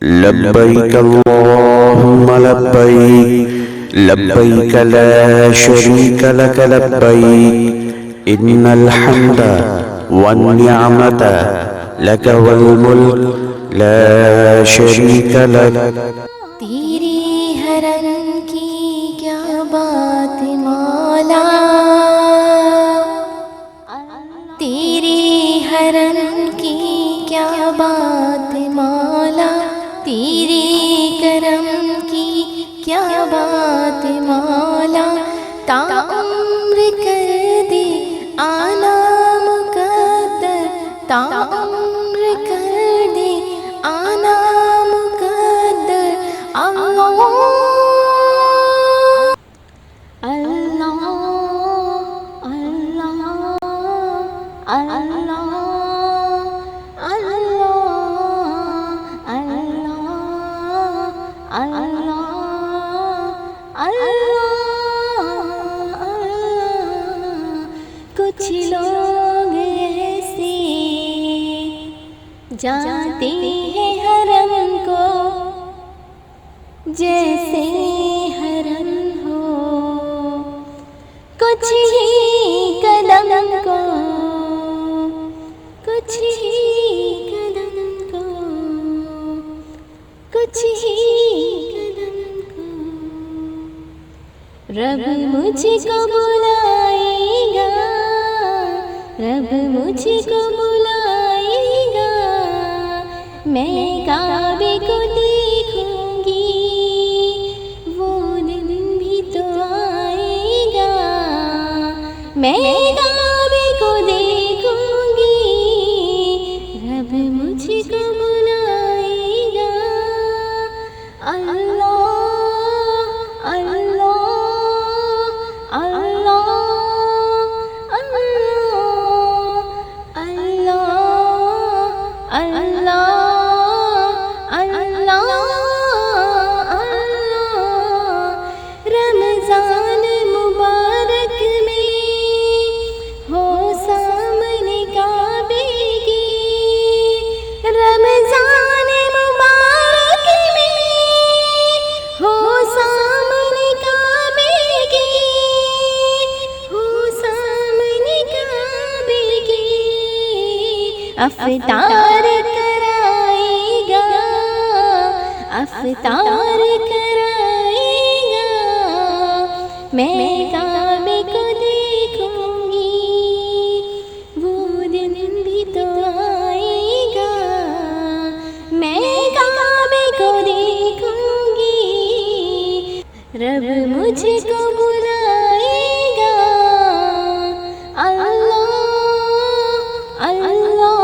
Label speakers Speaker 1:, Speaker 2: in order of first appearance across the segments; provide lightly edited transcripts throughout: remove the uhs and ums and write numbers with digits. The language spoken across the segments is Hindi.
Speaker 1: लब्बैक अल्लाहुम्मा लब्बैक लब्बैक ला शरीक लक लब्बैक इन्नल हम्दा वन निअमता लक वल मुल्क ला शरीक लक।
Speaker 2: तेरे हरम की क्या बात मौला, तेरे हरम की क्या बात मौला, तेरे करम की क्या बात मौला। ताउम्र कर दे आना मुकद्दर, ताउम्र कर दे आना मुकद्दर। अल्लाह अल्लाह अल्लाह अल्लाह कुछ लोग ऐसे जाते हैं हरम को जैसे हरम हो, कुछ ही कदम को, कुछ ही कदम को, कुछ ही कदम को। रब मुझको बुलाएगा, रब मुझको बुलाएगा, मैं काबे को देखूंगी, वो दिन भी तो आएगा। मैं काबे को देखूंगी, रब मुझको बुलाएगा। अल्लाह अल्लाह अल्लाह अल्लाह अल्लाह अल्लाह अल्लाह। रमज़ान मुबारक में हो सामने काबे के, रमज़ान मुबारक में हो सामने काबे के, हो सामने काबे के। अफ्तार कराएगा, अफ्तार कराएगा, मैं काबे को देखूंगी, वो दिन भी तो आएगा। मैं काबे को देखूंगी, रब मुझको बुलाएगा। अल्लाह अल्लाह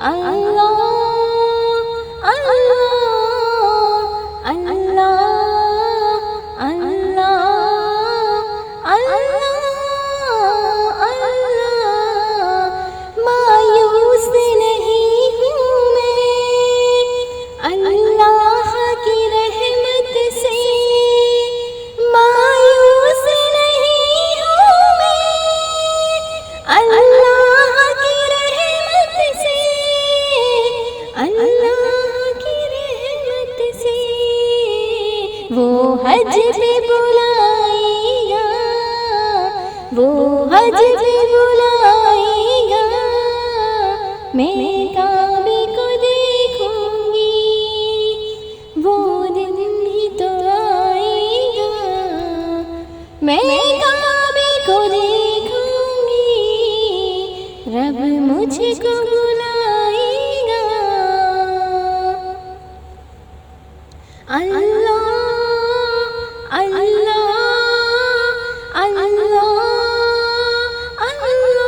Speaker 2: अल्लाह अल्लाह अल्लाह अल्लाह अल्लाह। मायूस नहीं हूँ मैं अल्लाह की रहमत से, मायूस नहीं हूँ मैं अल्लाह की रहमत से, अल्लाह की रहमत से। वो हज पे बुलाएगा, वो हज पे बुलाएगा, मैं काबे को देखूंगी, वो दिन भी तो आएगा। मैं काबे को देखूंगी, रब मुझको बुलाएगा। अल्लाह अल्लाह अल्लाह अल्लाह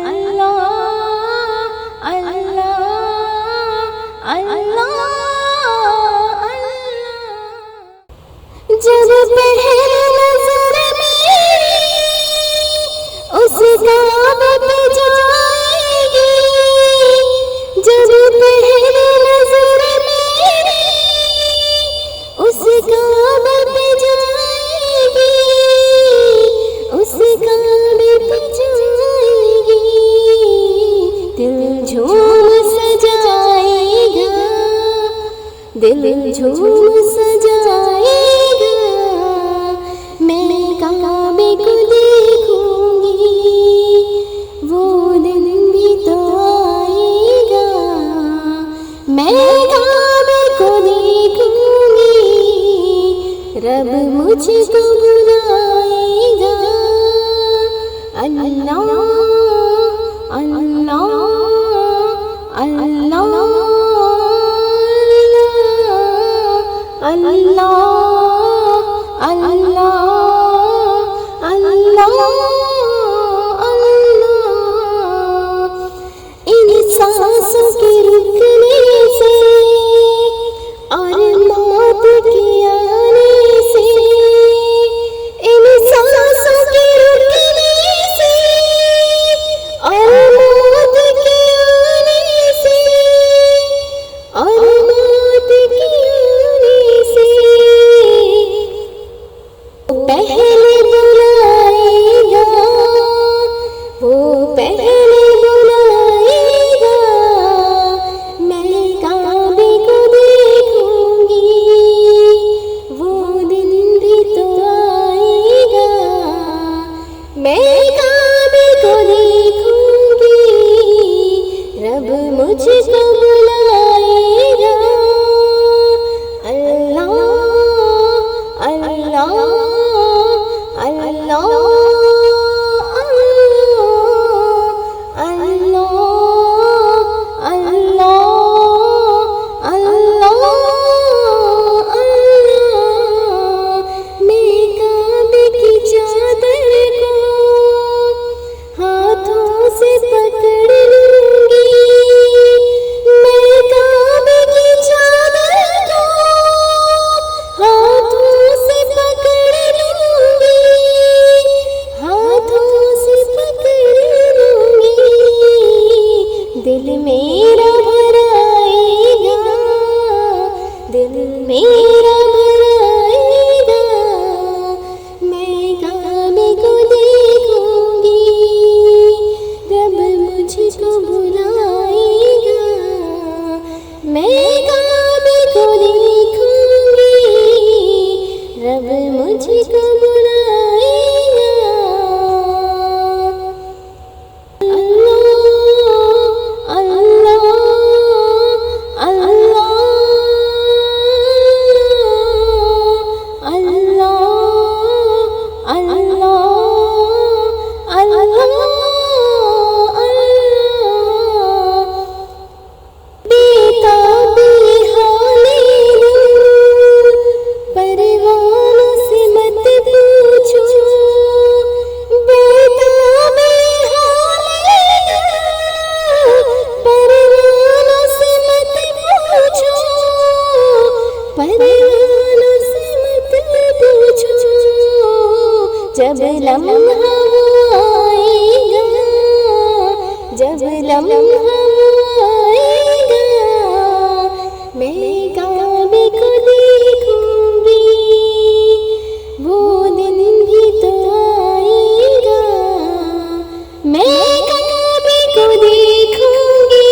Speaker 2: अल्लाह अल्लाह अल्लाह। जब पहली नजर मेरी उस काबे पे जाएगी, जब पहली नजर मेरी उस काबे पे जाएगी, उस काबे पे जाएगी, दिल झूम सजाएगी। दिल झूम सजाएगा, मैं काबे को देखूंगी, वो दिन भी तो आएगा, मैं काबे को देखूंगी, रब मुझको बुलाएगा। अल्लाह अल्लाह अल्लाह अल्लाह अल्लाह अल्लाह अल्लाह। इन सांसों के रुकने से और मौत के आने से, इन सांसों के रुकने से और मौत के आने से, और मौत के आने से, पहले बुलाएगा, वो पहले बुलाएगा, मैं काबे को देखूंगी, वो दिन भी तो आएगा, मैं काबे को देखूंगी, रब मुझको बुलाएगा। अल्लाह अल्लाह अल्लाह अल्लाह अल्लाह अल्लाह अल्लाह। मैं काबे की चादर को हाथों से पकड़ लूंगी, मैं काबे की चादर को हाथों से पकड़ लूंगी, हाथों से पकड़ लूंगी, दिल मेरा भराएगा, दिल मेरा भराएगा, मैं काबे को देखूंगी, रब मुझको बुलाएगा, मैं काबे को देखूंगी, रब मुझको बुलाएगा। अल्लाह अल्लाह अल्लाह अल्लाह अल्लाह अल्लाह अल्लाह। बेताबी हाले परवानों से मत पूछो, बेताबी हाले परवानों से मत पूछो, परवानों से मत पूछो, जब लम्हा आएगा, जब लम्हा आएगा, मैं काबे को देखूंगी, वो दिन भी तो आएगा, मैं काबे को देखूंगी,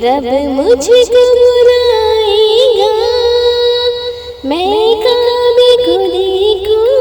Speaker 2: रब मुझको बुलाएगा, मैं काबे को देखूंगी,